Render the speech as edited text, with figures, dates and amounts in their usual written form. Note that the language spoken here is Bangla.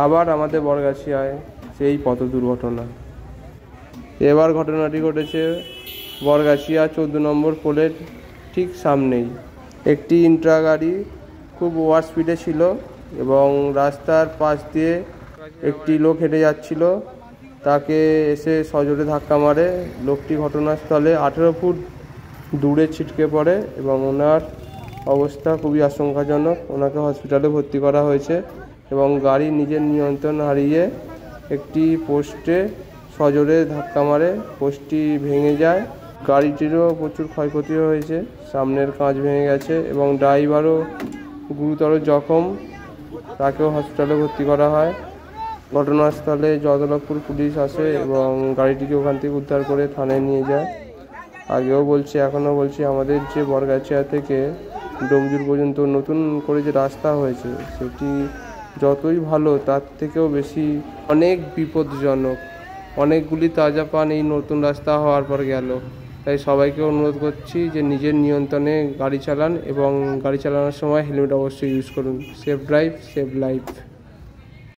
আবার আমাদের বরগাছিয়ায় সেই পথ দুর্ঘটনা। এবার ঘটনাটি ঘটেছে বরগাছিয়া 14 নম্বর পোলের ঠিক সামনেই। একটি ইন্ট্রা গাড়ি খুব ওভার স্পিডে ছিল এবং রাস্তার পাশ দিয়ে একটি লোক হেঁটে যাচ্ছিল, তাকে এসে সজোরে ধাক্কা মারে। লোকটি ঘটনাস্থলে 18 ফুট দূরে ছিটকে পড়ে এবং ওনার অবস্থা খুবই আশঙ্কাজনক। ওনাকে হসপিটালে ভর্তি করা হয়েছে এবং গাড়ি নিজের নিয়ন্ত্রণ হারিয়ে একটি পোস্টে সজোরে ধাক্কা মারে, পোস্টটি ভেঙে যায়। গাড়িটিরও প্রচুর ক্ষয়ক্ষতি হয়েছে, সামনের কাঁচ ভেঙে গেছে এবং ড্রাইভারও গুরুতর জখম, তাকেও হসপিটালে ভর্তি করা হয়। ঘটনাস্থলে জয়দলপুর পুলিশ আসে এবং গাড়িটিকে ওখান থেকে উদ্ধার করে থানায় নিয়ে যায়। আগেও বলছি, এখনও বলছি, আমাদের যে বরগাছিয়া থেকে ডোমজুর পর্যন্ত নতুন করে যে রাস্তা হয়েছে সেটি যতই ভালো তার থেকেও বেশি অনেক বিপজ্জনক। অনেকগুলি তাজা পান এই নতুন রাস্তা হওয়ার পর গেল। তাই সবাইকে অনুরোধ করছি যে নিজের নিয়ন্ত্রণে গাড়ি চালান এবং গাড়ি চালানোর সময় হেলমেট অবশ্যই ইউজ করুন। Safe drive, save life.